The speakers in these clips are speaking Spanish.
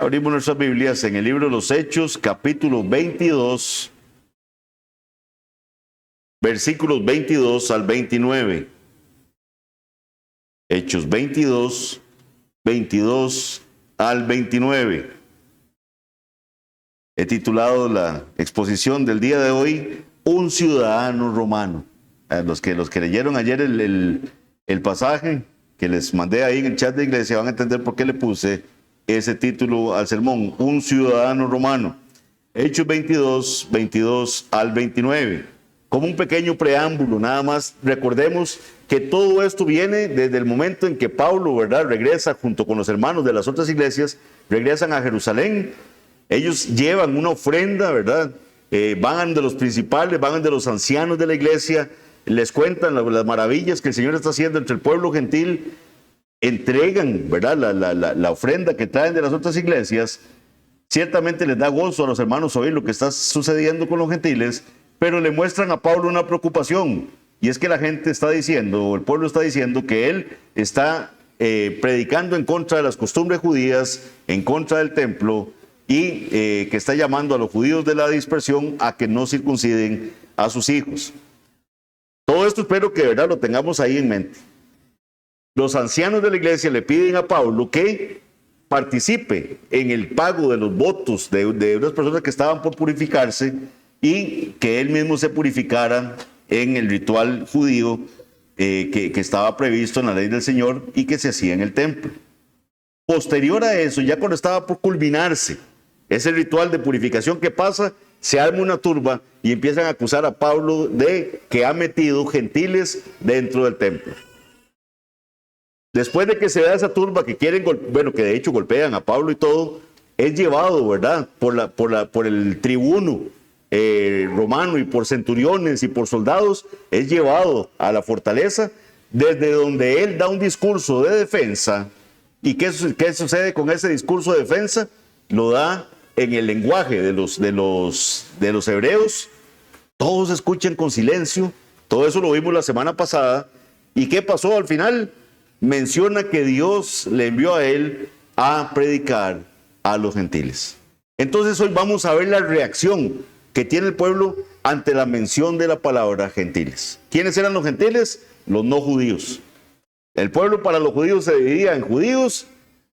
Abrimos nuestras Biblias en el libro de los Hechos, capítulo 22, versículos 22 al 29. Hechos 22, 22 al 29. He titulado la exposición del día de hoy, Un ciudadano romano. Los que leyeron ayer el pasaje que les mandé ahí en el chat de iglesia van a entender por qué le puse ese título al sermón, Un ciudadano romano. Hechos 22, 22 al 29. Como un pequeño preámbulo, nada más recordemos que todo esto viene desde el momento en que Pablo, ¿verdad?, regresa junto con los hermanos de las otras iglesias, regresan a Jerusalén. Ellos llevan una ofrenda, ¿verdad? Van de los principales, van de los ancianos de la iglesia, les cuentan las maravillas que el Señor está haciendo entre el pueblo gentil, entregan, ¿verdad?, la ofrenda que traen de las otras iglesias. Ciertamente les da gozo a los hermanos oír lo que está sucediendo con los gentiles, pero le muestran a Pablo una preocupación, y es que la gente está diciendo, o el pueblo está diciendo, que él está predicando en contra de las costumbres judías, en contra del templo, y que está llamando a los judíos de la dispersión a que no circunciden a sus hijos. Todo esto espero que de verdad lo tengamos ahí en mente. Los ancianos de la iglesia le piden a Pablo que participe en el pago de los votos de unas personas que estaban por purificarse y que él mismo se purificara en el ritual judío que estaba previsto en la ley del Señor y que se hacía en el templo. Posterior a eso, ya cuando estaba por culminarse ese ritual de purificación, que pasa, se arma una turba y empiezan a acusar a Pablo de que ha metido gentiles dentro del templo. Después de que se da esa turba que quieren, que de hecho golpean a Pablo y todo, es llevado, ¿verdad?, por el tribuno romano y por centuriones y por soldados, es llevado a la fortaleza, desde donde él da un discurso de defensa. ¿Y qué sucede con ese discurso de defensa? Lo da en el lenguaje de los hebreos. Todos escuchan con silencio. Todo eso lo vimos la semana pasada. ¿Y qué pasó al final? Menciona que Dios le envió a él a predicar a los gentiles. Entonces hoy vamos a ver la reacción que tiene el pueblo ante la mención de la palabra gentiles. ¿Quiénes eran los gentiles? Los no judíos. El pueblo para los judíos se dividía en judíos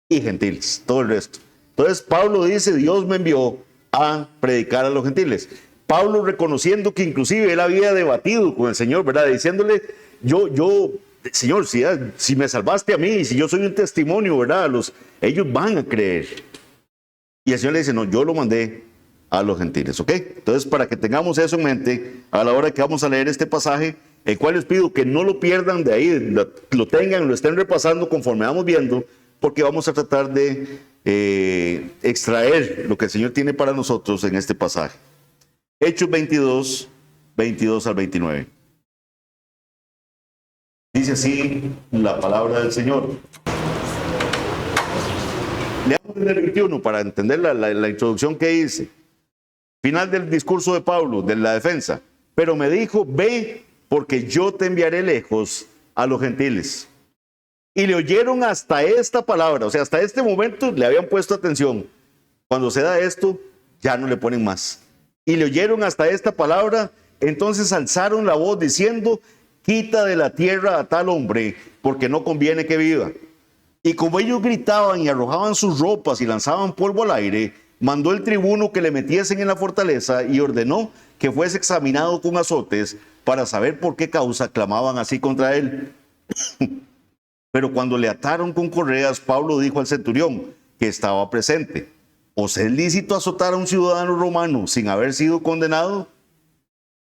y gentiles, todo el resto. Entonces Pablo dice, Dios me envió a predicar a los gentiles. Pablo reconociendo que inclusive él había debatido con el Señor, ¿verdad?, diciéndole, Señor, si me salvaste a mí, si yo soy un testimonio, ¿verdad?, ellos van a creer. Y el Señor le dice, no, yo lo mandé a los gentiles, ¿ok? Entonces, para que tengamos eso en mente, a la hora que vamos a leer este pasaje, el cual les pido que no lo pierdan de ahí, lo tengan, lo estén repasando conforme vamos viendo, porque vamos a tratar de extraer lo que el Señor tiene para nosotros en este pasaje. Hechos 22, 22 al 29. Dice así la palabra del Señor. Leamos desde el 21 para entender la introducción que hice. Final del discurso de Pablo, de la defensa. Pero me dijo, ve, porque yo te enviaré lejos a los gentiles. Y le oyeron hasta esta palabra, o sea, hasta este momento le habían puesto atención. Cuando se da esto, ya no le ponen más. Y le oyeron hasta esta palabra, entonces alzaron la voz diciendo, quita de la tierra a tal hombre, porque no conviene que viva. Y como ellos gritaban y arrojaban sus ropas y lanzaban polvo al aire, mandó el tribuno que le metiesen en la fortaleza y ordenó que fuese examinado con azotes para saber por qué causa clamaban así contra él. Pero cuando le ataron con correas, Pablo dijo al centurión que estaba presente, ¿os es lícito azotar a un ciudadano romano sin haber sido condenado?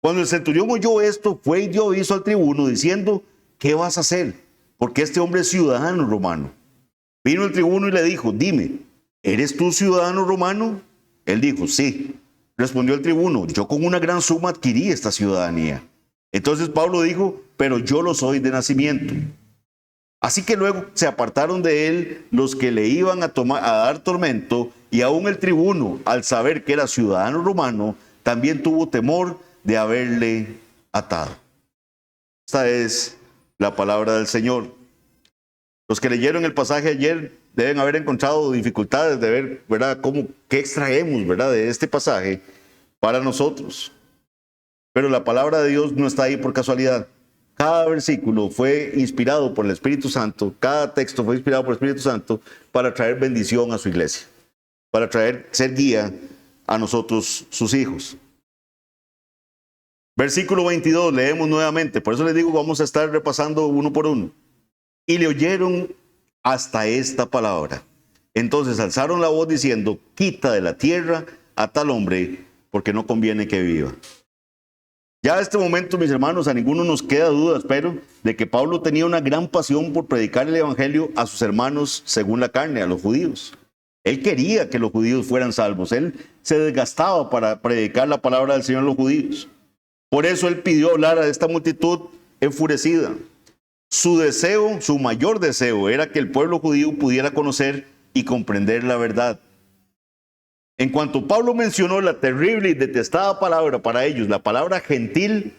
Cuando el centurión oyó esto, fue y dio aviso al tribuno diciendo, ¿qué vas a hacer? Porque este hombre es ciudadano romano. Vino el tribuno y le dijo, dime, ¿eres tú ciudadano romano? Él dijo, sí. Respondió el tribuno, yo con una gran suma adquirí esta ciudadanía. Entonces Pablo dijo, pero yo lo soy de nacimiento. Así que luego se apartaron de él los que le iban a dar tormento, y aún el tribuno, al saber que era ciudadano romano, también tuvo temor de haberle atado. Esta es la palabra del Señor. Los que leyeron el pasaje ayer deben haber encontrado dificultades de ver, ¿verdad?, qué extraemos, ¿verdad?, de este pasaje para nosotros. Pero la palabra de Dios no está ahí por casualidad. Cada versículo fue inspirado por el Espíritu Santo, cada texto fue inspirado por el Espíritu Santo para traer bendición a su iglesia, para ser guía a nosotros, sus hijos. Versículo 22, leemos nuevamente, por eso les digo, vamos a estar repasando uno por uno. Y le oyeron hasta esta palabra. Entonces alzaron la voz diciendo, quita de la tierra a tal hombre, porque no conviene que viva. Ya a este momento, mis hermanos, a ninguno nos queda duda, espero, de que Pablo tenía una gran pasión por predicar el evangelio a sus hermanos según la carne, a los judíos. Él quería que los judíos fueran salvos. Él se desgastaba para predicar la palabra del Señor a los judíos. Por eso él pidió hablar a esta multitud enfurecida. Su deseo, su mayor deseo, era que el pueblo judío pudiera conocer y comprender la verdad. En cuanto Pablo mencionó la terrible y detestada palabra para ellos, la palabra gentil,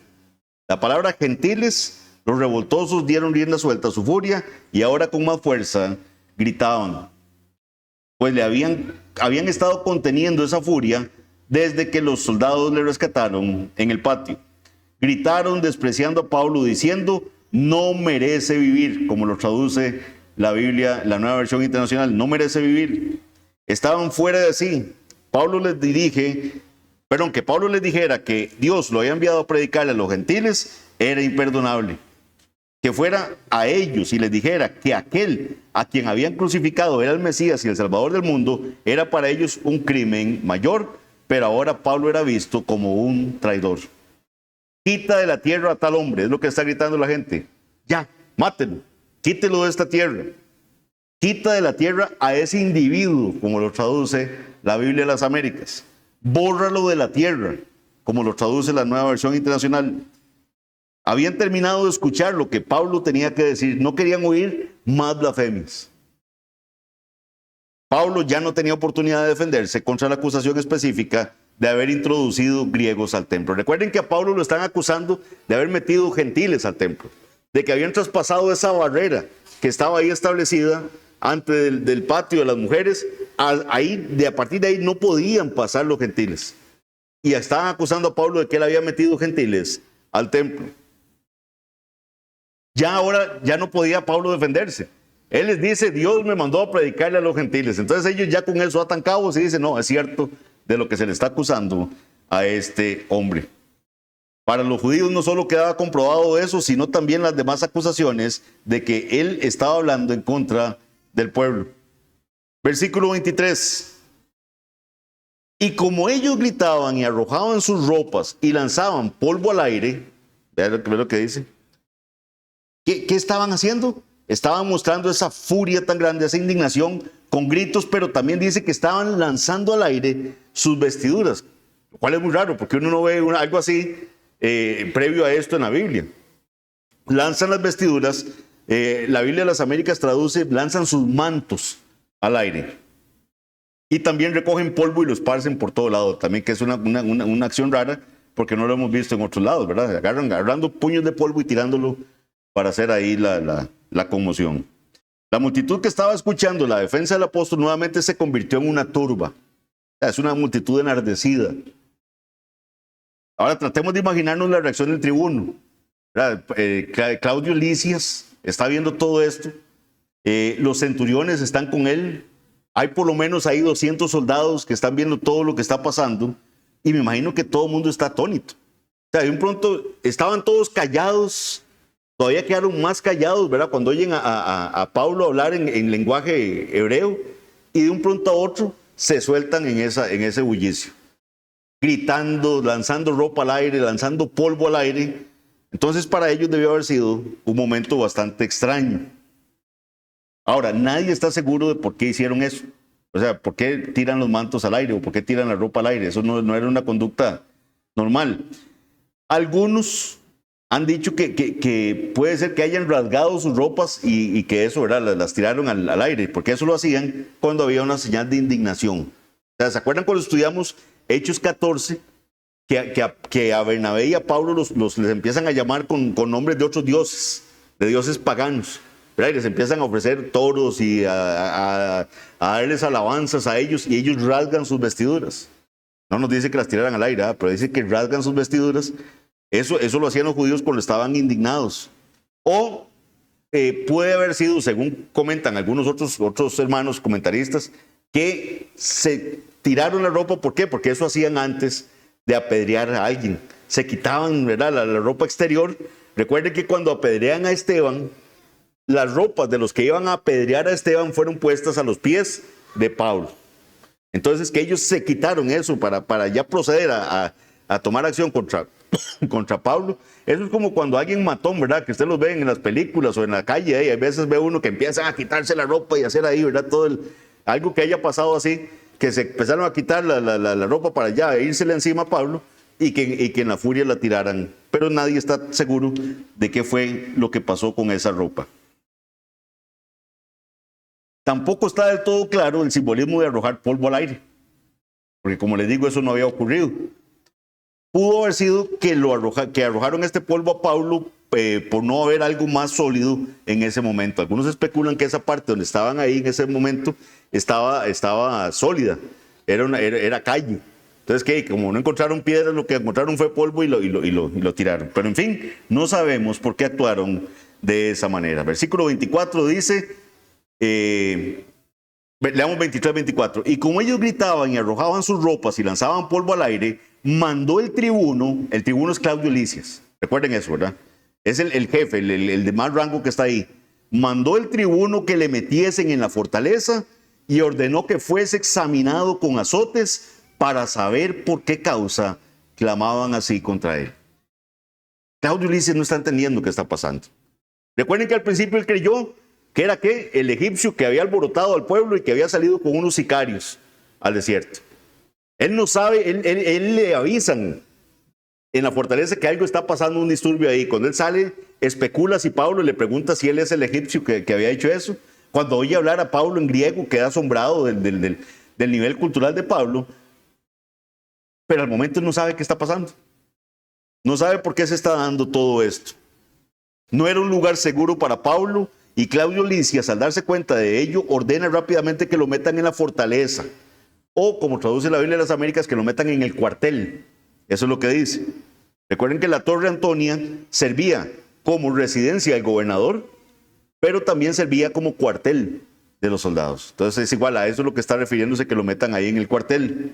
la palabra gentiles, los revoltosos dieron rienda suelta a su furia y ahora con más fuerza gritaban. Pues le habían estado conteniendo esa furia desde que los soldados le rescataron en el patio. Gritaron despreciando a Pablo diciendo, no merece vivir, como lo traduce la Biblia, la Nueva Versión Internacional, no merece vivir. Estaban fuera de sí. Que Pablo les dijera que Dios lo había enviado a predicarle a los gentiles, era imperdonable. Que fuera a ellos y les dijera que aquel a quien habían crucificado era el Mesías y el Salvador del mundo, era para ellos un crimen mayor, pero ahora Pablo era visto como un traidor. Quita de la tierra a tal hombre, es lo que está gritando la gente. Ya, mátelo, quítelo de esta tierra. Quita de la tierra a ese individuo, como lo traduce la Biblia de las Américas. Bórralo de la tierra, como lo traduce la Nueva Versión Internacional. Habían terminado de escuchar lo que Pablo tenía que decir, no querían oír más blasfemias. Pablo ya no tenía oportunidad de defenderse contra la acusación específica de haber introducido griegos al templo. Recuerden que a Pablo lo están acusando de haber metido gentiles al templo, de que habían traspasado esa barrera que estaba ahí establecida antes del patio de las mujeres. A partir de ahí no podían pasar los gentiles. Y estaban acusando a Pablo de que él había metido gentiles al templo. Ahora ya no podía Pablo defenderse. Él les dice, Dios me mandó a predicarle a los gentiles. Entonces ellos ya con eso atan cabos y dicen, no, es cierto de lo que se le está acusando a este hombre. Para los judíos no solo quedaba comprobado eso, sino también las demás acusaciones de que él estaba hablando en contra del pueblo. Versículo 23. Y como ellos gritaban y arrojaban sus ropas y lanzaban polvo al aire, vean lo que dice. ¿Qué estaban haciendo? Estaban mostrando esa furia tan grande, esa indignación con gritos, pero también dice que estaban lanzando al aire sus vestiduras, lo cual es muy raro porque uno no ve algo así previo a esto en la Biblia. Lanzan las vestiduras, la Biblia de las Américas traduce, lanzan sus mantos al aire. Y también recogen polvo y lo esparcen por todo lado, también que es una acción rara porque no lo hemos visto en otros lados, ¿verdad? Agarrando puños de polvo y tirándolo para hacer ahí la conmoción. La multitud que estaba escuchando la defensa del apóstol nuevamente se convirtió en una turba. Es una multitud enardecida. Ahora tratemos de imaginarnos la reacción del tribuno. Claudio Lisias está viendo todo esto. Los centuriones están con él. Hay por lo menos ahí 200 soldados que están viendo todo lo que está pasando. Y me imagino que todo el mundo está atónito. De un pronto estaban todos callados. Todavía quedaron más callados, ¿verdad? Cuando oyen a Pablo hablar en lenguaje hebreo, y de un pronto a otro se sueltan en ese bullicio, gritando, lanzando ropa al aire, lanzando polvo al aire. Entonces para ellos debió haber sido un momento bastante extraño. Ahora, nadie está seguro de por qué hicieron eso. O sea, ¿por qué tiran los mantos al aire o por qué tiran la ropa al aire? Eso no era una conducta normal. Algunos han dicho que puede ser que hayan rasgado sus ropas y que eso, ¿verdad?, las tiraron al aire, porque eso lo hacían cuando había una señal de indignación. O sea, ¿se acuerdan cuando estudiamos Hechos 14? Que a Bernabé y a Pablo les empiezan a llamar con nombres de otros dioses, de dioses paganos. ¿verdad? Y les empiezan a ofrecer toros y a darles alabanzas a ellos, y ellos rasgan sus vestiduras. No nos dice que las tiraran al aire, ¿verdad? Pero dice que rasgan sus vestiduras. Eso lo hacían los judíos cuando estaban indignados. O puede haber sido, según comentan algunos otros hermanos comentaristas, que se tiraron la ropa. ¿Por qué? Porque eso hacían antes de apedrear a alguien. Se quitaban, ¿verdad?, la ropa exterior. Recuerden que cuando apedrean a Esteban, las ropas de los que iban a apedrear a Esteban fueron puestas a los pies de Pablo. Entonces, que ellos se quitaron eso para ya proceder a tomar acción contra Pablo. Eso es como cuando alguien mató, ¿verdad? Que ustedes los ven en las películas o en la calle, y a veces ve uno que empieza a quitarse la ropa y hacer ahí, ¿verdad? Algo que haya pasado así, que se empezaron a quitar la ropa para ya írsele encima a Pablo, y que en la furia la tiraran. Pero nadie está seguro de qué fue lo que pasó con esa ropa. Tampoco está del todo claro el simbolismo de arrojar polvo al aire, porque como les digo, eso no había ocurrido. Pudo haber sido que arrojaron este polvo a Pablo por no haber algo más sólido en ese momento. Algunos especulan que esa parte donde estaban ahí en ese momento estaba sólida, era calle. Entonces, ¿qué? Como no encontraron piedras, lo que encontraron fue polvo y lo tiraron. Pero en fin, no sabemos por qué actuaron de esa manera. Versículo 24 dice, leamos 23-24. Y como ellos gritaban y arrojaban sus ropas y lanzaban polvo al aire, mandó el tribuno es Claudio Lisias. Recuerden eso, ¿verdad? Es el jefe, el de más rango que está ahí. Mandó el tribuno que le metiesen en la fortaleza y ordenó que fuese examinado con azotes para saber por qué causa clamaban así contra él. Claudio Lisias no está entendiendo qué está pasando. Recuerden que al principio él creyó que era el egipcio que había alborotado al pueblo y que había salido con unos sicarios al desierto. Él no sabe, él le avisan en la fortaleza que algo está pasando, un disturbio ahí. Cuando él sale, especula si Pablo, le pregunta si él es el egipcio que había hecho eso. Cuando oye hablar a Pablo en griego, queda asombrado del nivel cultural de Pablo, pero al momento no sabe qué está pasando. No sabe por qué se está dando todo esto. No era un lugar seguro para Pablo, y Claudio Lisias, al darse cuenta de ello, ordena rápidamente que lo metan en la fortaleza, o como traduce la Biblia de las Américas, que lo metan en el cuartel. Eso es lo que dice. Recuerden que la Torre Antonia servía como residencia del gobernador, pero también servía como cuartel de los soldados. Entonces es igual, a eso es lo que está refiriéndose, que lo metan ahí en el cuartel.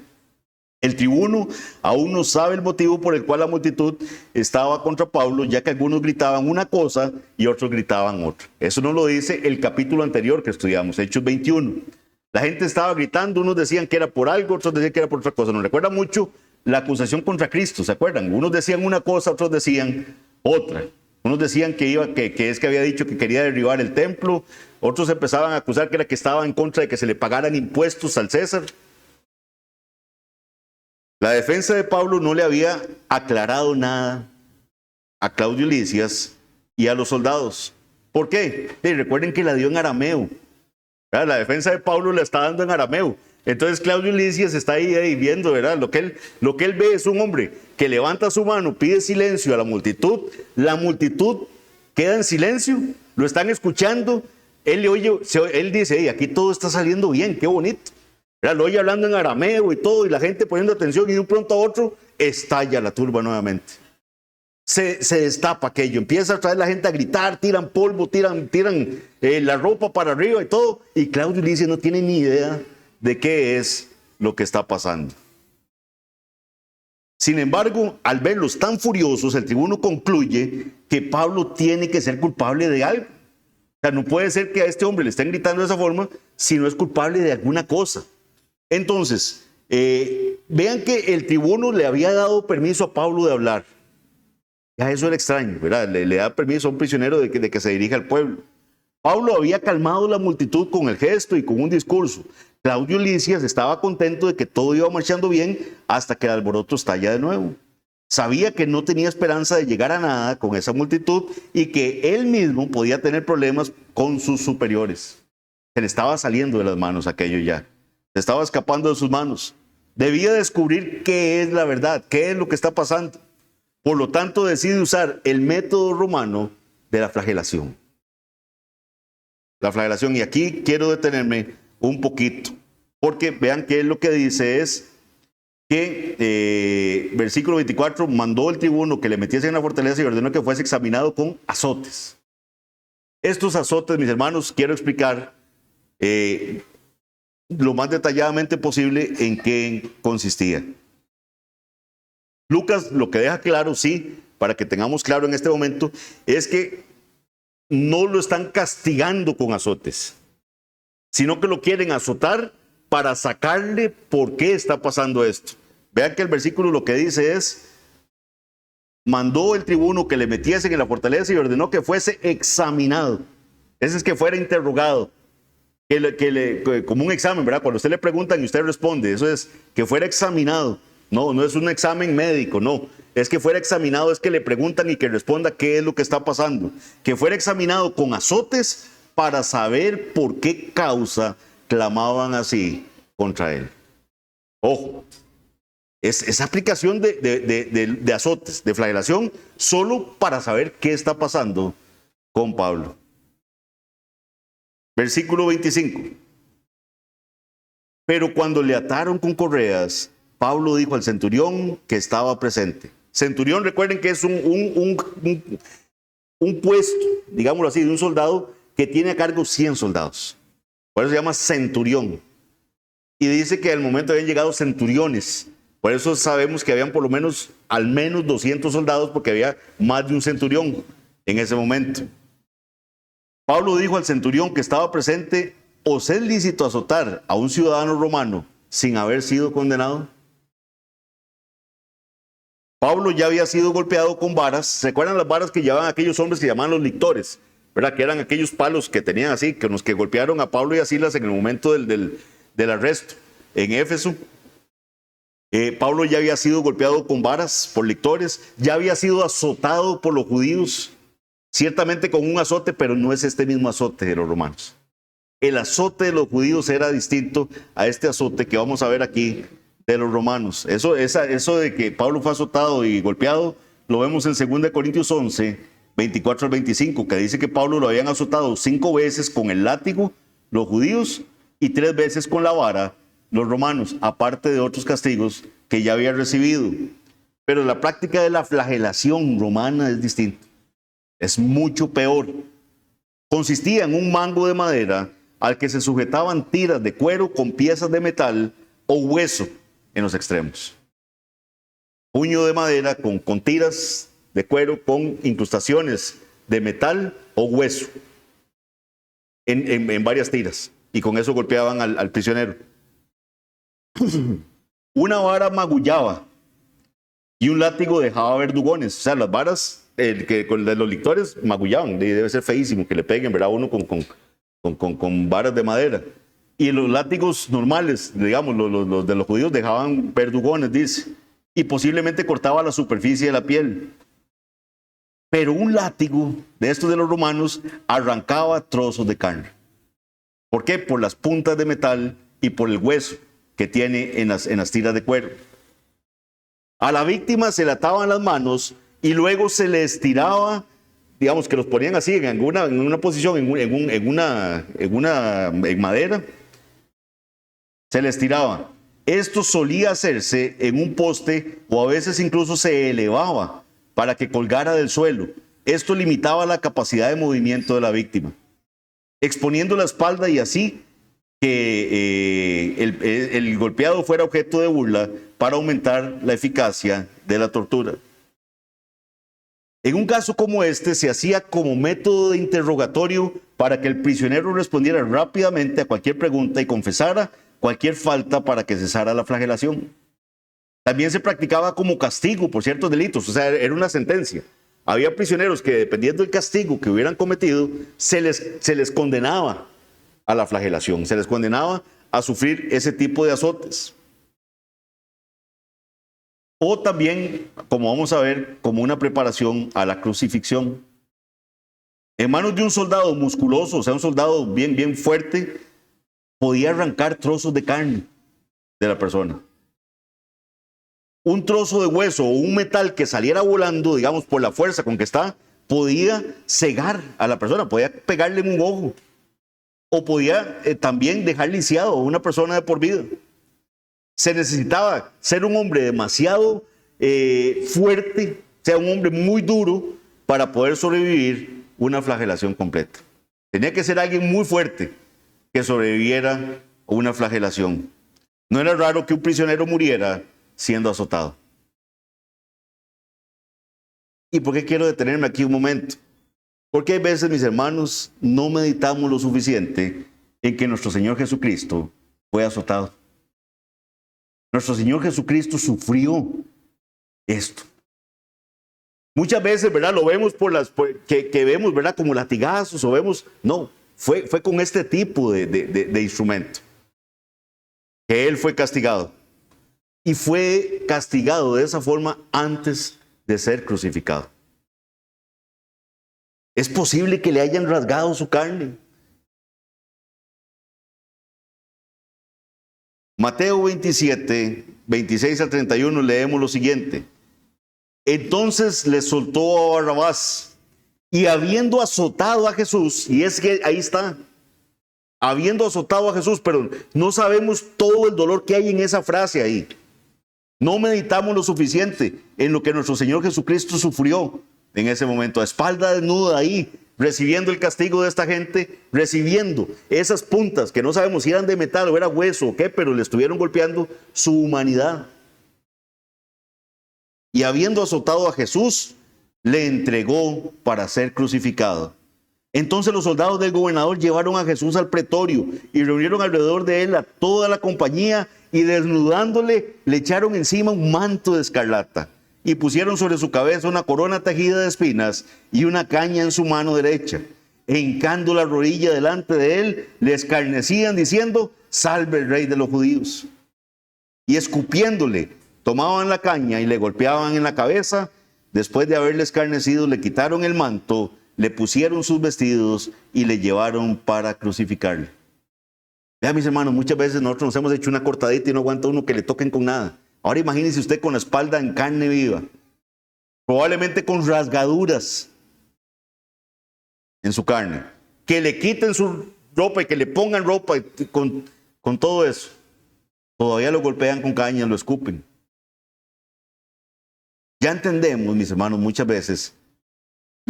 El tribuno aún no sabe el motivo por el cual la multitud estaba contra Pablo, ya que algunos gritaban una cosa y otros gritaban otra. Eso nos lo dice el capítulo anterior que estudiamos, Hechos 21. La gente estaba gritando, unos decían que era por algo, otros decían que era por otra cosa. Nos recuerda mucho la acusación contra Cristo, ¿se acuerdan? Unos decían una cosa, otros decían otra. Unos decían que había dicho que quería derribar el templo, otros empezaban a acusar que estaba en contra de que se le pagaran impuestos al César. La defensa de Pablo no le había aclarado nada a Claudio Lisias y a los soldados. ¿Por qué? Recuerden que la dio en arameo. La defensa de Pablo la está dando en arameo. Entonces Claudio Lisias está ahí viendo, ¿verdad? Lo que él ve es un hombre que levanta su mano, pide silencio a la multitud queda en silencio, lo están escuchando, él le oye, él dice, hey, aquí todo está saliendo bien, qué bonito. Lo oye hablando en arameo y todo, y la gente poniendo atención, y de un pronto a otro estalla la turba nuevamente. Se destapa aquello, empieza a traer la gente a gritar, tiran polvo, tiran la ropa para arriba y todo, y Claudio Lisias no tiene ni idea de qué es lo que está pasando. Sin embargo, al verlos tan furiosos, el tribuno concluye que Pablo tiene que ser culpable de algo. O sea, no puede ser que a este hombre le estén gritando de esa forma si no es culpable de alguna cosa. Entonces, vean que el tribuno le había dado permiso a Pablo de hablar. Ya eso era extraño, ¿verdad? Le da permiso a un prisionero de que se dirija al pueblo. Pablo había calmado la multitud con el gesto y con un discurso. Claudio Lisias estaba contento de que todo iba marchando bien hasta que el alboroto estalla de nuevo. Sabía que no tenía esperanza de llegar a nada con esa multitud y que él mismo podía tener problemas con sus superiores. Se le estaba saliendo de las manos aquello ya. Se estaba escapando de sus manos. Debía descubrir qué es la verdad, qué es lo que está pasando. Por lo tanto, decide usar el método romano de la flagelación. la flagelación. Y aquí quiero detenerme un poquito, porque vean que lo que dice es que, versículo 24, mandó el tribuno que le metiese en la fortaleza y ordenó que fuese examinado con azotes. Estos azotes, mis hermanos, quiero explicar lo más detalladamente posible en qué consistía. Lucas lo que deja claro, sí, para que tengamos claro en este momento, es que no lo están castigando con azotes, sino que lo quieren azotar para sacarle por qué está pasando esto. Vean que el versículo lo que dice es: mandó el tribuno que le metiesen en la fortaleza y ordenó que fuese examinado. Ese es que fuera interrogado, como un examen, ¿verdad? Cuando usted le preguntan y usted responde, eso es que fuera examinado. No, no es un examen médico, no. Es que fuera examinado, es que le preguntan y que responda qué es lo que está pasando. Que fuera examinado con azotes para saber por qué causa clamaban así contra él. Ojo, es aplicación de azotes, de flagelación, solo para saber qué está pasando con Pablo. Versículo 25. Pero cuando le ataron con correas, Pablo dijo al centurión que estaba presente. Centurión, recuerden que es un puesto, digámoslo así, de un soldado que tiene a cargo 100 soldados. Por eso se llama centurión. Y dice que al momento habían llegado centuriones. Por eso sabemos que habían por lo menos, al menos 200 soldados, porque había más de un centurión en ese momento. Pablo dijo al centurión que estaba presente: ¿os es lícito azotar a un ciudadano romano sin haber sido condenado? Pablo ya había sido golpeado con varas. ¿Se acuerdan las varas que llevaban aquellos hombres que llamaban los lictores? ¿Verdad? Que eran aquellos palos que tenían así, que los que golpearon a Pablo y a Silas en el momento del arresto en Éfeso. Pablo ya había sido golpeado con varas por lictores, ya había sido azotado por los judíos, ciertamente con un azote, pero no es este mismo azote de los romanos. El azote de los judíos era distinto a este azote que vamos a ver aquí de los romanos. Eso de que Pablo fue azotado y golpeado, lo vemos en 2 Corintios 11, 24 al 25, que dice que Pablo lo habían azotado 5 veces con el látigo los judíos y 3 veces con la vara los romanos, aparte de otros castigos que ya había recibido. Pero la práctica de la flagelación romana es distinta, es mucho peor. Consistía en un mango de madera al que se sujetaban tiras de cuero con piezas de metal o hueso en los extremos. Puño de madera con tiras de cuero con incrustaciones de metal o hueso en varias tiras, y con eso golpeaban al prisionero. Una vara magullaba y un látigo dejaba verdugones. O sea, las varas de los lictores magullaban. Debe ser feísimo que le peguen, ¿verdad? Uno con varas de madera. Y los látigos normales, digamos, los de los judíos, dejaban verdugones, dice. Y posiblemente cortaba la superficie de la piel. Pero un látigo de estos de los romanos arrancaba trozos de carne. ¿Por qué? Por las puntas de metal y por el hueso que tiene en las tiras de cuero. A la víctima se le ataban las manos y luego se le estiraba, digamos que los ponían así en una posición, en madera, se le estiraba. Esto solía hacerse en un poste o a veces incluso se elevaba para que colgara del suelo. Esto limitaba la capacidad de movimiento de la víctima, exponiendo la espalda y así que el golpeado fuera objeto de burla para aumentar la eficacia de la tortura. En un caso como este se hacía como método de interrogatorio para que el prisionero respondiera rápidamente a cualquier pregunta y confesara cualquier falta para que cesara la flagelación. También se practicaba como castigo por ciertos delitos, o sea, era una sentencia. Había prisioneros que, dependiendo del castigo que hubieran cometido, se les condenaba a la flagelación, se les condenaba a sufrir ese tipo de azotes. O también, como vamos a ver, como una preparación a la crucifixión. En manos de un soldado musculoso, o sea, un soldado bien fuerte, podía arrancar trozos de carne de la persona. Un trozo de hueso o un metal que saliera volando, digamos, por la fuerza con que está, podía cegar a la persona, podía pegarle en un ojo. o podía también dejar lisiado a una persona de por vida. Se necesitaba ser un hombre demasiado fuerte, o sea, un hombre muy duro para poder sobrevivir una flagelación completa. Tenía que ser alguien muy fuerte que sobreviviera a una flagelación. No era raro que un prisionero muriera siendo azotado. ¿Y por qué quiero detenerme aquí un momento? Porque hay veces, mis hermanos, no meditamos lo suficiente en que nuestro Señor Jesucristo fue azotado. Nuestro Señor Jesucristo sufrió esto. Muchas veces, ¿verdad? Lo vemos que vemos, ¿verdad? Como latigazos o vemos, no, fue con este tipo de instrumento que Él fue castigado. Y fue castigado de esa forma antes de ser crucificado. Es posible que le hayan rasgado su carne. Mateo 27, 26 al 31 leemos lo siguiente. Entonces le soltó a Barrabás, y habiendo azotado a Jesús, y es que ahí está, habiendo azotado a Jesús, pero no sabemos todo el dolor que hay en esa frase ahí. No meditamos lo suficiente en lo que nuestro Señor Jesucristo sufrió en ese momento, a espalda desnuda ahí, recibiendo el castigo de esta gente, recibiendo esas puntas que no sabemos si eran de metal o era hueso o qué, pero le estuvieron golpeando su humanidad. Y habiendo azotado a Jesús, le entregó para ser crucificado. Entonces los soldados del gobernador llevaron a Jesús al pretorio y reunieron alrededor de él a toda la compañía, y desnudándole le echaron encima un manto de escarlata y pusieron sobre su cabeza una corona tejida de espinas y una caña en su mano derecha. E hincando la rodilla delante de él, le escarnecían diciendo: salve el rey de los judíos. Y escupiéndole, tomaban la caña y le golpeaban en la cabeza. Después de haberle escarnecido, le quitaron el manto, le pusieron sus vestidos y le llevaron para crucificarle. Vean, mis hermanos, muchas veces nosotros nos hemos hecho una cortadita y no aguanta uno que le toquen con nada. Ahora imagínense usted con la espalda en carne viva, probablemente con rasgaduras en su carne, que le quiten su ropa y que le pongan ropa con todo eso. Todavía lo golpean con cañas, lo escupen. Ya entendemos, mis hermanos, muchas veces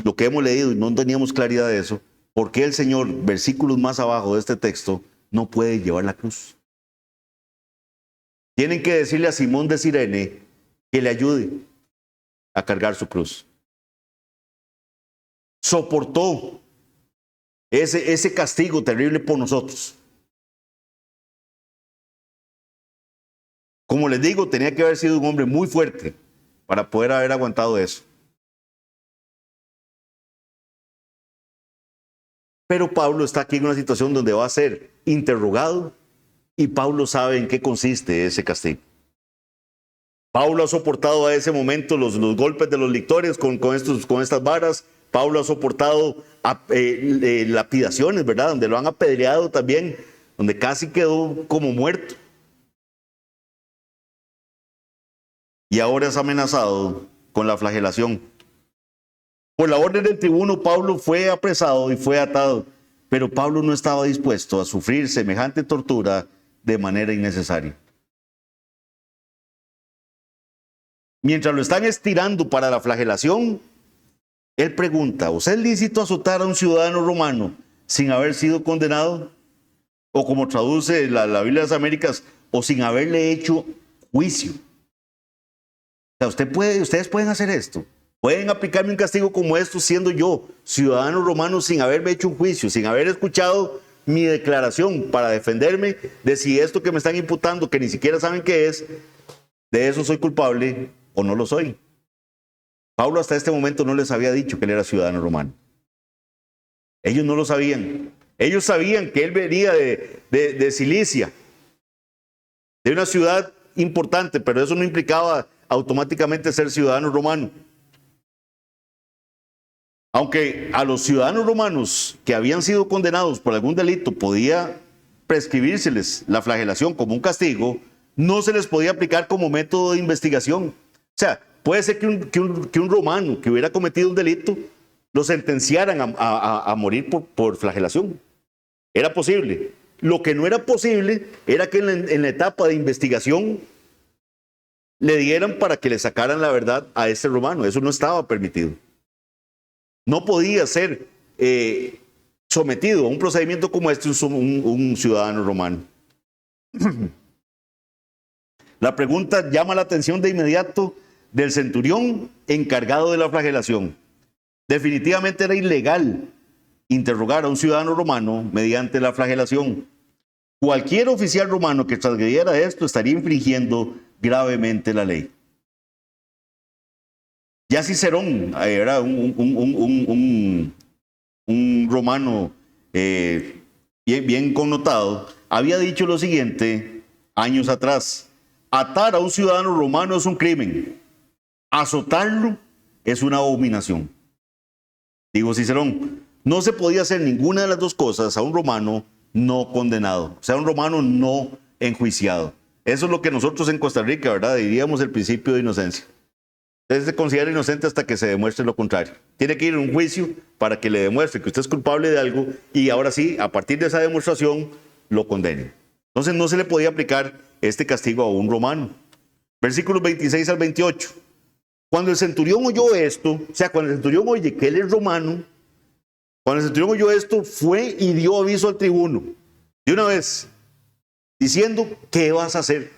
lo que hemos leído y no teníamos claridad de eso, por qué el Señor, versículos más abajo de este texto, no puede llevar la cruz. Tienen que decirle a Simón de Cirene que le ayude a cargar su cruz. Soportó ese castigo terrible por nosotros. Como les digo, tenía que haber sido un hombre muy fuerte para poder haber aguantado eso. Pero Pablo está aquí en una situación donde va a ser interrogado, y Pablo sabe en qué consiste ese castigo. Pablo ha soportado a ese momento los golpes de los lictores con estas varas. Pablo ha soportado lapidaciones, ¿verdad? Donde lo han apedreado también, donde casi quedó como muerto. Y ahora es amenazado con la flagelación. Por la orden del tribuno, Pablo fue apresado y fue atado, pero Pablo no estaba dispuesto a sufrir semejante tortura de manera innecesaria. Mientras lo están estirando para la flagelación, él pregunta: ¿os es lícito azotar a un ciudadano romano sin haber sido condenado? O como traduce la Biblia de las Américas, o sin haberle hecho juicio. O sea, ustedes pueden hacer esto. Pueden aplicarme un castigo como esto siendo yo ciudadano romano sin haberme hecho un juicio, sin haber escuchado mi declaración para defenderme de si esto que me están imputando, que ni siquiera saben qué es, de eso soy culpable o no lo soy. Pablo hasta este momento no les había dicho que él era ciudadano romano. Ellos no lo sabían. Ellos sabían que él venía de Cilicia, de una ciudad importante, pero eso no implicaba automáticamente ser ciudadano romano. Aunque a los ciudadanos romanos que habían sido condenados por algún delito podía prescribírseles la flagelación como un castigo, no se les podía aplicar como método de investigación. O sea, puede ser que un romano que hubiera cometido un delito lo sentenciaran a morir por flagelación. Era posible. Lo que no era posible era que en la etapa de investigación le dieran para que le sacaran la verdad a este romano. Eso no estaba permitido. No podía ser sometido a un procedimiento como este un ciudadano romano. La pregunta llama la atención de inmediato del centurión encargado de la flagelación. Definitivamente era ilegal interrogar a un ciudadano romano mediante la flagelación. Cualquier oficial romano que transgrediera esto estaría infringiendo gravemente la ley. Ya Cicerón era un romano bien connotado, había dicho lo siguiente años atrás: atar a un ciudadano romano es un crimen, azotarlo es una abominación. Digo Cicerón, no se podía hacer ninguna de las dos cosas a un romano no condenado, o sea, un romano no enjuiciado. Eso es lo que nosotros en Costa Rica, ¿verdad?, diríamos el principio de inocencia. Usted se considera inocente hasta que se demuestre lo contrario. Tiene que ir a un juicio para que le demuestre que usted es culpable de algo y ahora sí, a partir de esa demostración, lo condene. Entonces no se le podía aplicar este castigo a un romano. Versículos 26 al 28. Cuando el centurión oyó esto, o sea, cuando el centurión oye que él es romano, cuando el centurión oyó esto, fue y dio aviso al tribuno, de una vez, diciendo: ¿qué vas a hacer?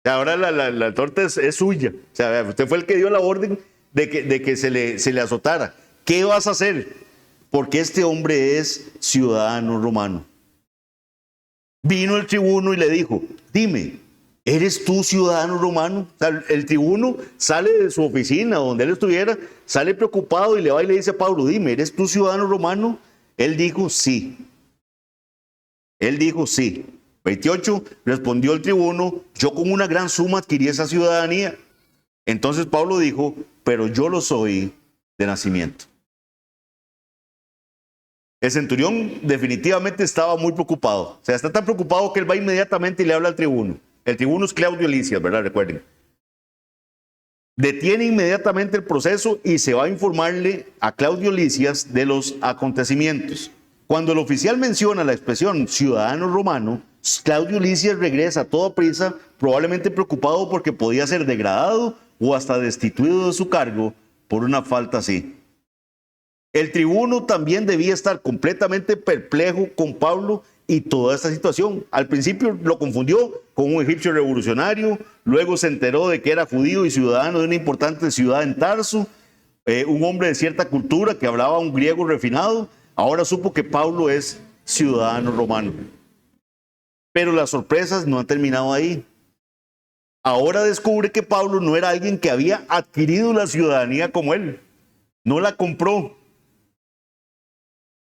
Ahora la torta es suya. O sea, usted fue el que dio la orden de que se le azotara. ¿Qué vas a hacer? Porque este hombre es ciudadano romano. Vino el tribuno y le dijo: dime, ¿eres tú ciudadano romano? O sea, el tribuno sale de su oficina, donde él estuviera, sale preocupado y le va y le dice a Pablo: dime, ¿eres tú ciudadano romano? Él dijo: sí. Él dijo: sí. 28, respondió el tribuno: yo con una gran suma adquirí esa ciudadanía. Entonces Pablo dijo: pero yo lo soy de nacimiento. El centurión definitivamente estaba muy preocupado. O sea, está tan preocupado que él va inmediatamente y le habla al tribuno. El tribuno es Claudio Lisias, ¿verdad? Recuerden. Detiene inmediatamente el proceso y se va a informarle a Claudio Lisias de los acontecimientos. Cuando el oficial menciona la expresión ciudadano romano, Claudio Lisias regresa a toda prisa, probablemente preocupado porque podía ser degradado o hasta destituido de su cargo por una falta así. El tribuno también debía estar completamente perplejo con Pablo y toda esta situación. Al principio lo confundió con un egipcio revolucionario, luego se enteró de que era judío y ciudadano de una importante ciudad en Tarso, un hombre de cierta cultura que hablaba un griego refinado. Ahora supo que Pablo es ciudadano romano. Pero las sorpresas no han terminado ahí. Ahora descubre que Pablo no era alguien que había adquirido la ciudadanía como él. No la compró,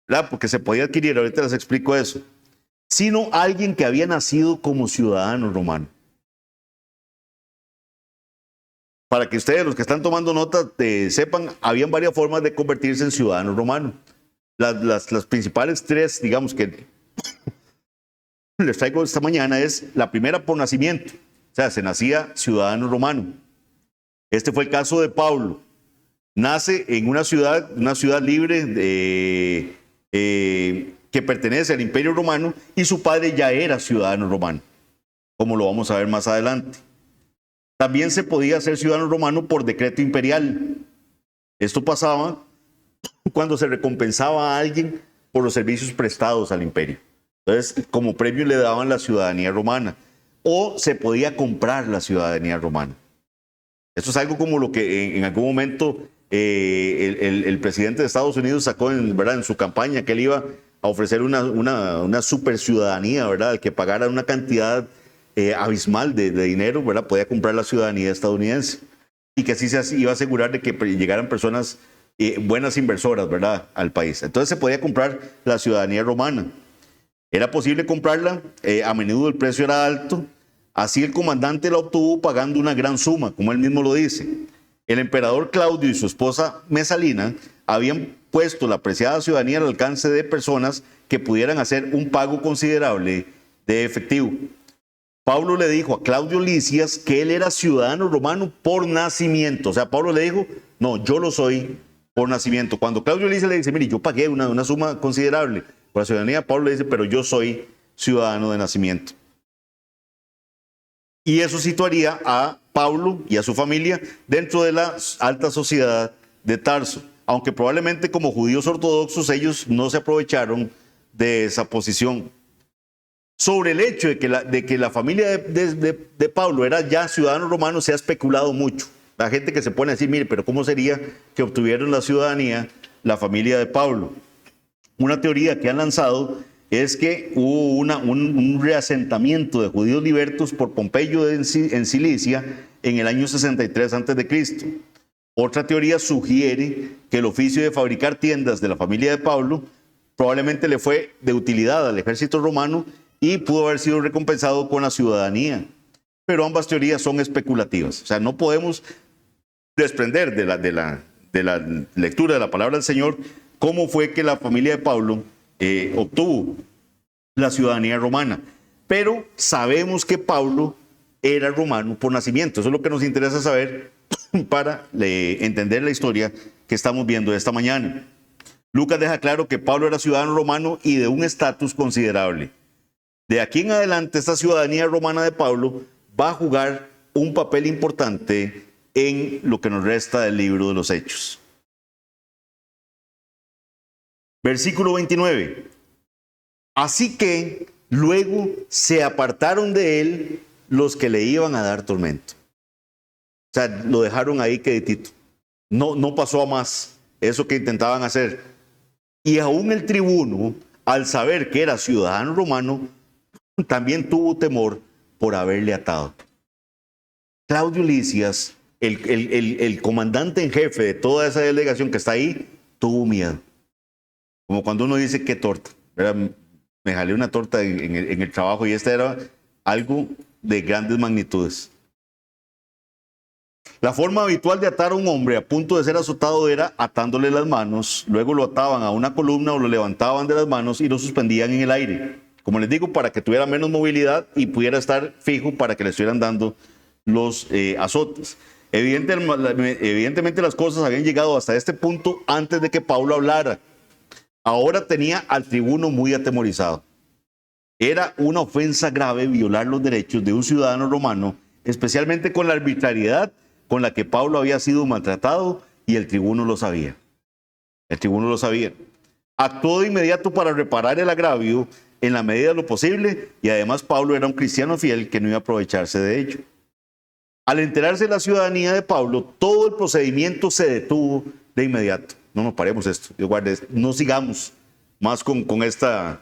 ¿verdad?, porque se podía adquirir, ahorita les explico eso. Sino alguien que había nacido como ciudadano romano. Para que ustedes, los que están tomando nota, sepan, habían varias formas de convertirse en ciudadano romano. Las principales tres, digamos, que les traigo esta mañana es: la primera, por nacimiento. O sea, se nacía ciudadano romano. Este fue el caso de Pablo. Nace en una ciudad libre que pertenece al Imperio Romano, y su padre ya era ciudadano romano, como lo vamos a ver más adelante. También se podía ser ciudadano romano por decreto imperial. Esto pasaba cuando se recompensaba a alguien por los servicios prestados al imperio. Entonces, como premio le daban la ciudadanía romana, o se podía comprar la ciudadanía romana. Esto es algo como lo que en algún momento el presidente de Estados Unidos sacó ¿verdad?, en su campaña, que él iba a ofrecer una super ciudadanía, ¿verdad?, al que pagara una cantidad abismal de dinero, ¿verdad?, podía comprar la ciudadanía estadounidense, y que así se iba a asegurar de que llegaran personas buenas inversoras, ¿verdad?, al país. Entonces se podía comprar la ciudadanía romana. Era posible comprarla, a menudo el precio era alto. Así el comandante la obtuvo pagando una gran suma, como él mismo lo dice. El emperador Claudio y su esposa Mesalina habían puesto la preciada ciudadanía al alcance de personas que pudieran hacer un pago considerable de efectivo. Pablo le dijo a Claudio Lisias que él era ciudadano romano por nacimiento. O sea, Pablo le dijo: no, yo lo soy por nacimiento. Cuando Claudio Lisias le dice: mire, yo pagué una suma considerable, por la ciudadanía, Pablo le dice, pero yo soy ciudadano de nacimiento. Y eso situaría a Pablo y a su familia dentro de la alta sociedad de Tarso, aunque probablemente como judíos ortodoxos ellos no se aprovecharon de esa posición. Sobre el hecho de que la familia de Pablo era ya ciudadano romano se ha especulado mucho. La gente que se pone a decir, mire, pero ¿cómo sería que obtuvieron la ciudadanía la familia de Pablo? Una teoría que han lanzado es que hubo un reasentamiento de judíos libertos por Pompeyo en Cilicia en el año 63 a.C. Otra teoría sugiere que el oficio de fabricar tiendas de la familia de Pablo probablemente le fue de utilidad al ejército romano y pudo haber sido recompensado con la ciudadanía. Pero ambas teorías son especulativas. O sea, no podemos desprender de la lectura de la palabra del Señor cómo fue que la familia de Pablo obtuvo la ciudadanía romana. Pero sabemos que Pablo era romano por nacimiento. Eso es lo que nos interesa saber para entender la historia que estamos viendo esta mañana. Lucas deja claro que Pablo era ciudadano romano y de un estatus considerable. De aquí en adelante, esta ciudadanía romana de Pablo va a jugar un papel importante en lo que nos resta del libro de los Hechos. Versículo 29. Así que luego se apartaron de él los que le iban a dar tormento. O sea, lo dejaron ahí queditito. No pasó a más eso que intentaban hacer. Y aún el tribuno, al saber que era ciudadano romano, también tuvo temor por haberle atado. Claudio Lisias, el comandante en jefe de toda esa delegación que está ahí, tuvo miedo. Como cuando uno dice, qué torta. Me jalé una torta en el trabajo y esta era algo de grandes magnitudes. La forma habitual de atar a un hombre a punto de ser azotado era atándole las manos, luego lo ataban a una columna o lo levantaban de las manos y lo suspendían en el aire. Como les digo, para que tuviera menos movilidad y pudiera estar fijo para que le estuvieran dando los azotes. Evidentemente las cosas habían llegado hasta este punto antes de que Pablo hablara. Ahora tenía al tribuno muy atemorizado. Era una ofensa grave violar los derechos de un ciudadano romano, especialmente con la arbitrariedad con la que Pablo había sido maltratado, y el tribuno lo sabía. El tribuno lo sabía. Actuó de inmediato para reparar el agravio en la medida de lo posible, y además Pablo era un cristiano fiel que no iba a aprovecharse de ello. Al enterarse de la ciudadanía de Pablo, todo el procedimiento se detuvo de inmediato. No nos paremos esto, Dios guarde, no sigamos más con esta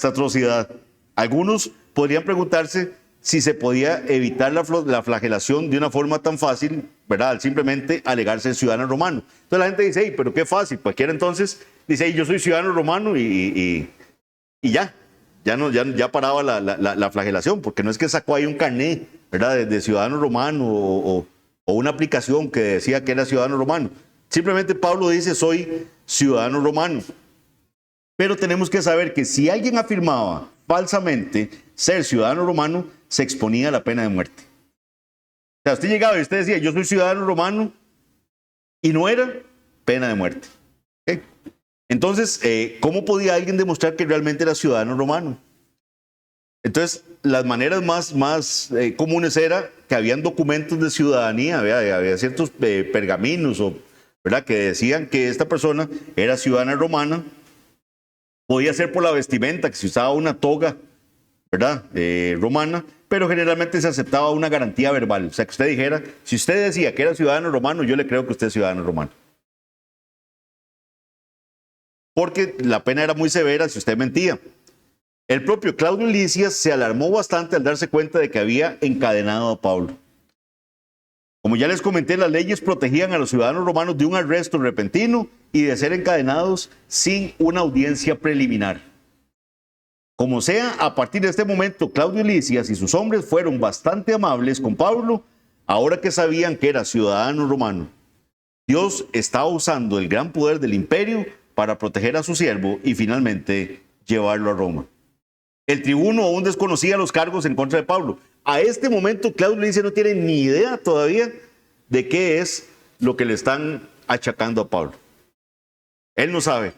atrocidad. Algunos podrían preguntarse si se podía evitar la flagelación de una forma tan fácil, ¿verdad? Al simplemente alegarse ciudadano romano. Entonces la gente dice, hey, pero qué fácil. Cualquiera entonces dice, hey, yo soy ciudadano romano y ya paraba la flagelación, porque no es que sacó ahí un carné, ¿verdad? De ciudadano romano o una aplicación que decía que era ciudadano romano. Simplemente Pablo dice, soy ciudadano romano. Pero tenemos que saber que si alguien afirmaba falsamente ser ciudadano romano, se exponía a la pena de muerte. O sea, usted llegaba y usted decía, yo soy ciudadano romano, y no era, pena de muerte. ¿Okay? Entonces, ¿cómo podía alguien demostrar que realmente era ciudadano romano? Entonces, las maneras más comunes era que habían documentos de ciudadanía, había ciertos pergaminos, ¿verdad? Que decían que esta persona era ciudadana romana. Podía ser por la vestimenta, que se usaba una toga, ¿verdad? Romana, pero generalmente se aceptaba una garantía verbal. O sea, que usted dijera, si usted decía que era ciudadano romano, yo le creo que usted es ciudadano romano. Porque la pena era muy severa si usted mentía. El propio Claudio Lisias se alarmó bastante al darse cuenta de que había encadenado a Pablo. Como ya les comenté, las leyes protegían a los ciudadanos romanos de un arresto repentino y de ser encadenados sin una audiencia preliminar. Como sea, a partir de este momento, Claudio Lisias y sus hombres fueron bastante amables con Pablo, ahora que sabían que era ciudadano romano. Dios estaba usando el gran poder del imperio para proteger a su siervo y finalmente llevarlo a Roma. El tribuno aún desconocía los cargos en contra de Pablo. A este momento, Claudio Lisias no tiene ni idea todavía de qué es lo que le están achacando a Pablo. Él no sabe.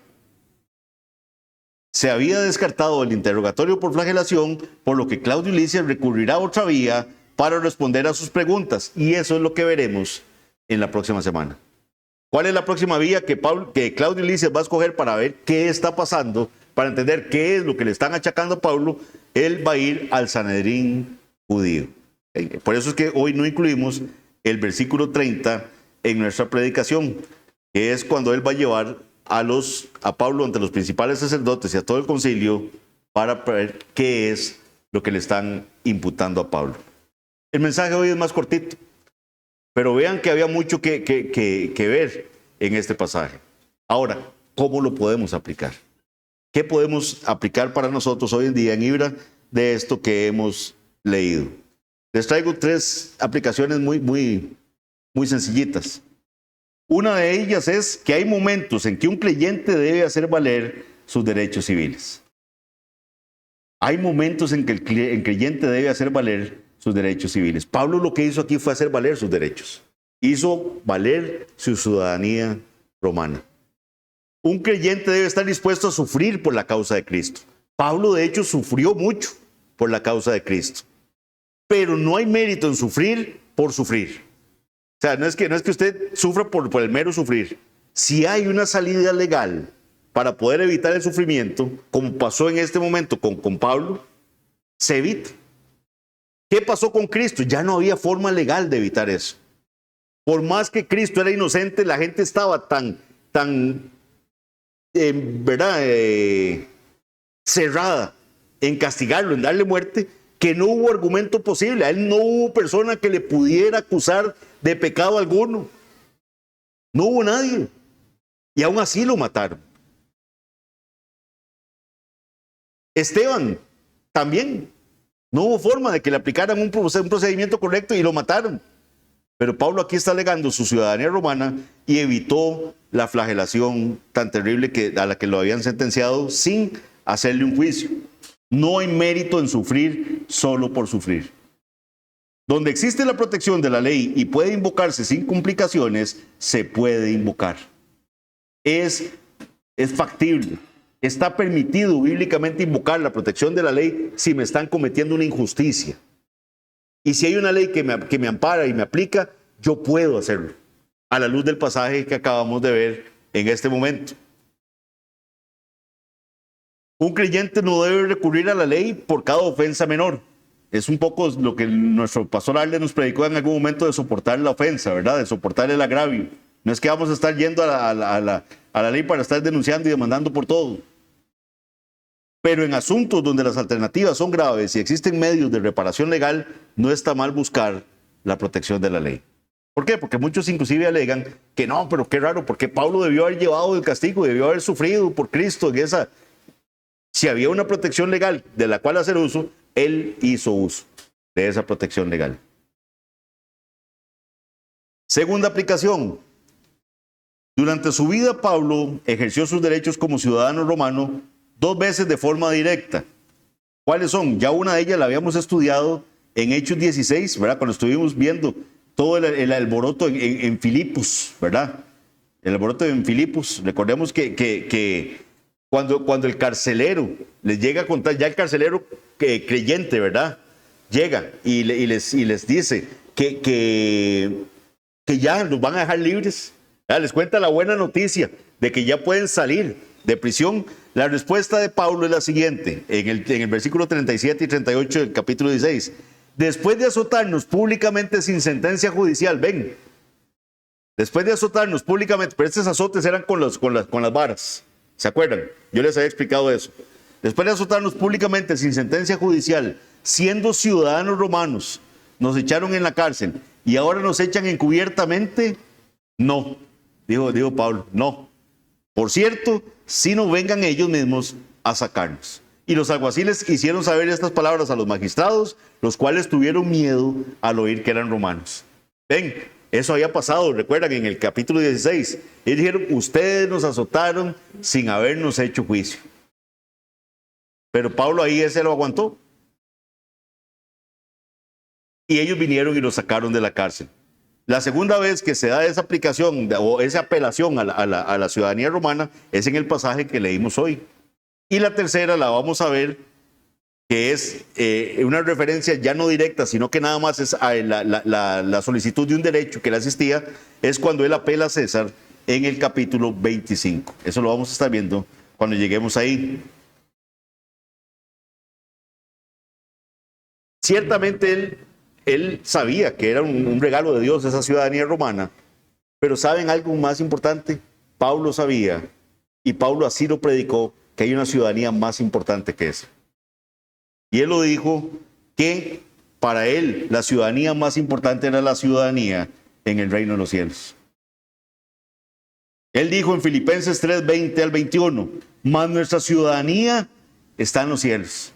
se había descartado el interrogatorio por flagelación, por lo que Claudio Lisias recurrirá a otra vía para responder a sus preguntas. Y eso es lo que veremos en la próxima semana. ¿Cuál es la próxima vía que Claudio Lisias va a escoger para ver qué está pasando, para entender qué es lo que le están achacando a Pablo? Él va a ir al Sanedrín judío. Por eso es que hoy no incluimos el versículo 30 en nuestra predicación, que es cuando él va a llevar a Pablo ante los principales sacerdotes y a todo el concilio para ver qué es lo que le están imputando a Pablo. El mensaje hoy es más cortito, pero vean que había mucho que ver en este pasaje. Ahora, ¿cómo lo podemos aplicar? ¿Qué podemos aplicar para nosotros hoy en día en Ibra de esto que hemos leído? Les traigo 3 aplicaciones muy sencillitas. Una de ellas es que hay momentos en que un creyente debe hacer valer sus derechos civiles. Hay momentos en que el creyente debe hacer valer sus derechos civiles. Pablo lo que hizo aquí fue hacer valer sus derechos. Hizo valer su ciudadanía romana. Un creyente debe estar dispuesto a sufrir por la causa de Cristo. Pablo, de hecho, sufrió mucho por la causa de Cristo. Pero no hay mérito en sufrir por sufrir. O sea, no es que usted sufra por el mero sufrir. Si hay una salida legal para poder evitar el sufrimiento, como pasó en este momento con Pablo, se evita. ¿Qué pasó con Cristo? Ya no había forma legal de evitar eso. Por más que Cristo era inocente, la gente estaba tan cerrada en castigarlo, en darle muerte, que no hubo argumento posible. A él no hubo persona que le pudiera acusar de pecado alguno. No hubo nadie. Y aún así lo mataron. Esteban también. No hubo forma de que le aplicaran un procedimiento correcto y lo mataron. Pero Pablo aquí está alegando su ciudadanía romana y evitó la flagelación tan terrible a la que lo habían sentenciado sin hacerle un juicio. No hay mérito en sufrir solo por sufrir. Donde existe la protección de la ley y puede invocarse sin complicaciones, se puede invocar. Es factible. Está permitido bíblicamente invocar la protección de la ley si me están cometiendo una injusticia. Y si hay una ley que me ampara y me aplica, yo puedo hacerlo, a la luz del pasaje que acabamos de ver en este momento. Un creyente no debe recurrir a la ley por cada ofensa menor. Es un poco lo que nuestro pastor Arle nos predicó en algún momento, de soportar la ofensa, ¿verdad? De soportar el agravio. No es que vamos a estar yendo a la ley para estar denunciando y demandando por todo. Pero en asuntos donde las alternativas son graves y existen medios de reparación legal, no está mal buscar la protección de la ley. ¿Por qué? Porque muchos inclusive alegan que no, pero qué raro, porque Pablo debió haber llevado el castigo, debió haber sufrido por Cristo en esa. Si había una protección legal de la cual hacer uso, él hizo uso de esa protección legal. Segunda aplicación. Durante su vida, Pablo ejerció sus derechos como ciudadano romano 2 veces de forma directa. ¿Cuáles son? Ya una de ellas la habíamos estudiado en Hechos 16, ¿verdad? Cuando estuvimos viendo todo el alboroto en Filipos, ¿verdad? El alboroto en Filipos. Recordemos que cuando el carcelero les llega a contar, ya el carcelero creyente, ¿verdad? Llega y les dice que ya los van a dejar libres. Les cuenta la buena noticia de que ya pueden salir de prisión. La respuesta de Pablo es la siguiente, en el versículo 37 y 38 del capítulo 16. Después de azotarnos públicamente sin sentencia judicial, ven, después de azotarnos públicamente, pero estos azotes eran con las varas, ¿se acuerdan? Yo les había explicado eso. Después de azotarnos públicamente sin sentencia judicial, siendo ciudadanos romanos, nos echaron en la cárcel y ahora nos echan encubiertamente. No, dijo Pablo, no. Por cierto, si no vengan ellos mismos a sacarnos. Y los alguaciles hicieron saber estas palabras a los magistrados, los cuales tuvieron miedo al oír que eran romanos. Ven, eso había pasado, recuerdan, en el capítulo 16. Ellos dijeron, ustedes nos azotaron sin habernos hecho juicio. Pero Pablo ahí ese lo aguantó. Y ellos vinieron y lo sacaron de la cárcel. La segunda vez que se da esa aplicación o esa apelación a la ciudadanía romana es en el pasaje que leímos hoy. Y la tercera la vamos a ver, que es una referencia ya no directa, sino que nada más es a la solicitud de un derecho que le asistía, es cuando él apela a César en el capítulo 25. Eso lo vamos a estar viendo cuando lleguemos ahí. Ciertamente él sabía que era un regalo de Dios esa ciudadanía romana, pero ¿saben algo más importante? Pablo sabía, y Pablo así lo predicó, que hay una ciudadanía más importante que esa. Y él lo dijo, que para él la ciudadanía más importante era la ciudadanía en el reino de los cielos. Él dijo en Filipenses 3, 20 al 21, mas nuestra ciudadanía está en los cielos.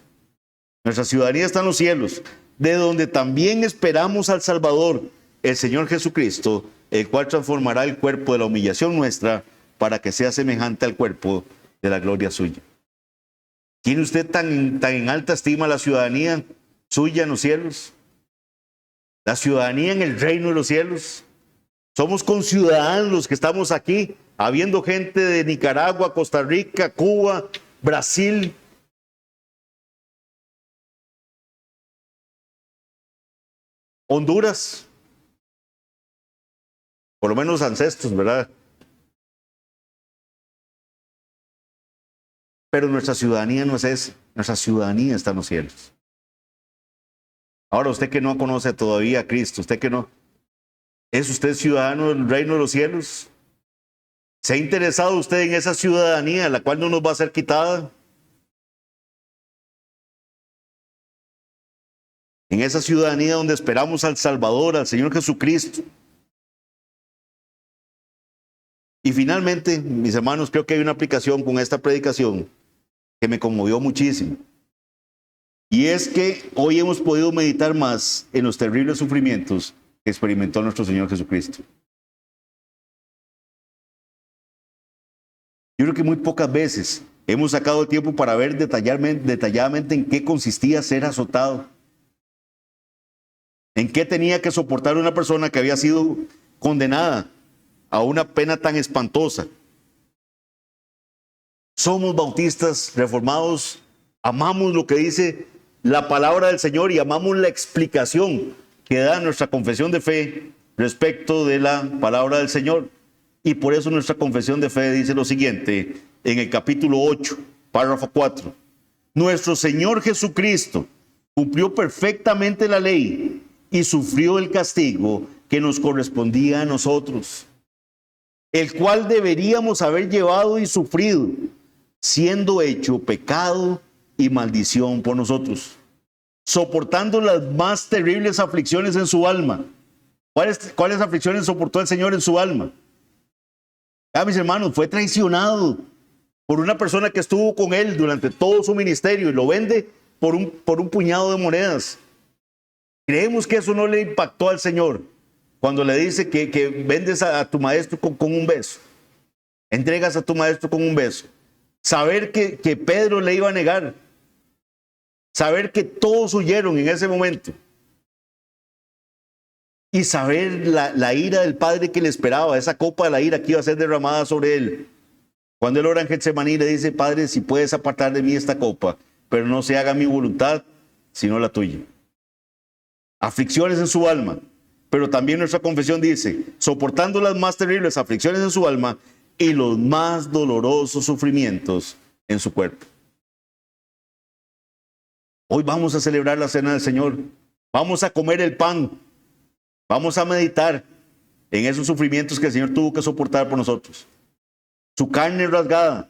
Nuestra ciudadanía está en los cielos, de donde también esperamos al Salvador, el Señor Jesucristo, el cual transformará el cuerpo de la humillación nuestra para que sea semejante al cuerpo de la gloria suya. ¿Tiene usted tan en alta estima la ciudadanía suya en los cielos? La ciudadanía en el reino de los cielos. Somos conciudadanos los que estamos aquí, habiendo gente de Nicaragua, Costa Rica, Cuba, Brasil. Honduras. Por lo menos ancestros, ¿verdad? Pero nuestra ciudadanía no es esa. Nuestra ciudadanía está en los cielos. Ahora, usted que no conoce todavía a Cristo, usted que no, ¿es usted ciudadano del reino de los cielos? ¿Se ha interesado usted en esa ciudadanía, la cual no nos va a ser quitada? En esa ciudadanía donde esperamos al Salvador, al Señor Jesucristo. Y finalmente, mis hermanos, creo que hay una aplicación con esta predicación que me conmovió muchísimo. Y es que hoy hemos podido meditar más en los terribles sufrimientos que experimentó nuestro Señor Jesucristo. Yo creo que muy pocas veces hemos sacado el tiempo para ver detalladamente en qué consistía ser azotado. En qué tenía que soportar una persona que había sido condenada a una pena tan espantosa. Somos bautistas reformados, amamos lo que dice la palabra del Señor y amamos la explicación que da nuestra confesión de fe respecto de la palabra del Señor. Y por eso nuestra confesión de fe dice lo siguiente en el capítulo 8, párrafo 4. Nuestro Señor Jesucristo cumplió perfectamente la ley y sufrió el castigo que nos correspondía a nosotros, el cual deberíamos haber llevado y sufrido, siendo hecho pecado y maldición por nosotros, soportando las más terribles aflicciones en su alma. ¿Cuáles aflicciones soportó el Señor en su alma? Mis hermanos, fue traicionado por una persona que estuvo con él durante todo su ministerio y lo vende por un puñado de monedas. Creemos que eso no le impactó al Señor cuando le dice que vendes a tu maestro con un beso. Entregas a tu maestro con un beso. Saber que Pedro le iba a negar. Saber que todos huyeron en ese momento. Y saber la ira del Padre que le esperaba, esa copa de la ira que iba a ser derramada sobre él. Cuando él ora en Getsemaní le dice, Padre, si puedes apartar de mí esta copa, pero no se haga mi voluntad, sino la tuya. Aflicciones en su alma, pero también nuestra confesión dice, soportando las más terribles aflicciones en su alma y los más dolorosos sufrimientos en su cuerpo. Hoy vamos a celebrar la cena del Señor, vamos a comer el pan, vamos a meditar en esos sufrimientos que el Señor tuvo que soportar por nosotros. Su carne rasgada.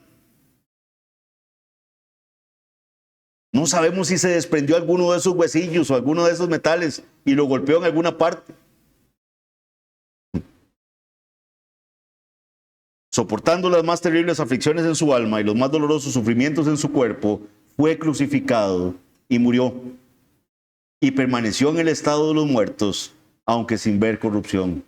No sabemos si se desprendió alguno de esos huesillos o alguno de esos metales y lo golpeó en alguna parte. Soportando las más terribles aflicciones en su alma y los más dolorosos sufrimientos en su cuerpo, fue crucificado y murió. Y permaneció en el estado de los muertos, aunque sin ver corrupción.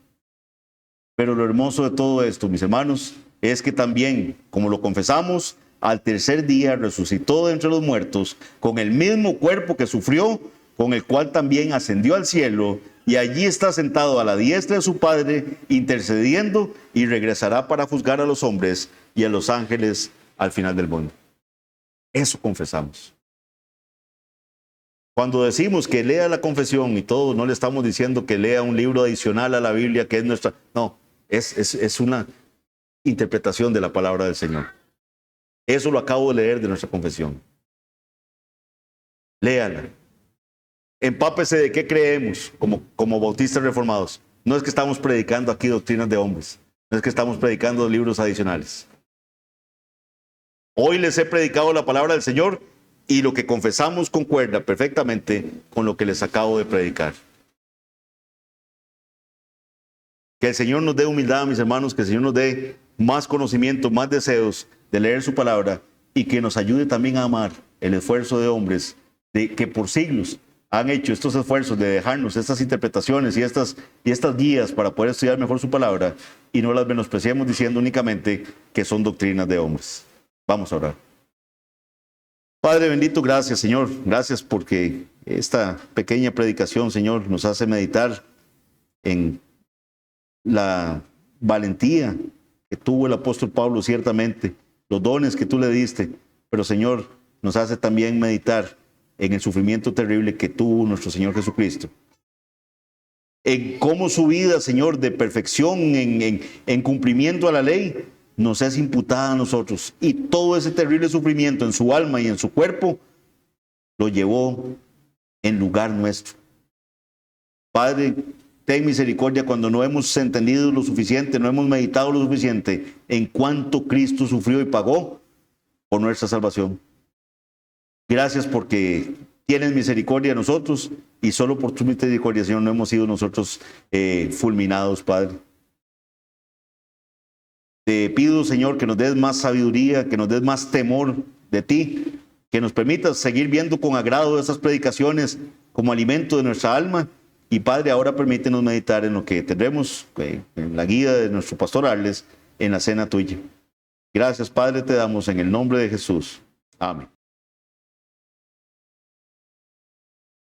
Pero lo hermoso de todo esto, mis hermanos, es que también, como lo confesamos, al tercer día resucitó de entre los muertos, con el mismo cuerpo que sufrió, con el cual también ascendió al cielo, y allí está sentado a la diestra de su Padre, intercediendo, y regresará para juzgar a los hombres y a los ángeles al final del mundo. Eso confesamos. Cuando decimos que lea la confesión y todo, no le estamos diciendo que lea un libro adicional a la Biblia que es nuestra... No, es una interpretación de la palabra del Señor. Eso lo acabo de leer de nuestra confesión. Léala. Empápese de qué creemos como bautistas reformados. No es que estamos predicando aquí doctrinas de hombres. No es que estamos predicando libros adicionales. Hoy les he predicado la palabra del Señor y lo que confesamos concuerda perfectamente con lo que les acabo de predicar. Que el Señor nos dé humildad, mis hermanos, que el Señor nos dé más conocimiento, más deseos de leer su palabra y que nos ayude también a amar el esfuerzo de hombres que por siglos han hecho estos esfuerzos de dejarnos estas interpretaciones y estas guías para poder estudiar mejor su palabra y no las menospreciemos diciendo únicamente que son doctrinas de hombres. Vamos a orar. Padre bendito, gracias, Señor. Gracias porque esta pequeña predicación, Señor, nos hace meditar en la valentía que tuvo el apóstol Pablo, ciertamente, los dones que tú le diste, pero, Señor, nos hace también meditar en el sufrimiento terrible que tuvo nuestro Señor Jesucristo. En cómo su vida, Señor, de perfección, en cumplimiento a la ley, nos es imputada a nosotros. Y todo ese terrible sufrimiento en su alma y en su cuerpo, lo llevó en lugar nuestro. Padre, ten misericordia cuando no hemos entendido lo suficiente, no hemos meditado lo suficiente en cuánto Cristo sufrió y pagó por nuestra salvación. Gracias porque tienes misericordia de nosotros y solo por tu misericordia, Señor, no hemos sido nosotros fulminados, Padre. Te pido, Señor, que nos des más sabiduría, que nos des más temor de ti, que nos permitas seguir viendo con agrado esas predicaciones como alimento de nuestra alma. Y Padre, ahora permítenos meditar en lo que tendremos, en la guía de nuestro pastor Arles, en la cena tuya. Gracias, Padre, te damos en el nombre de Jesús. Amén.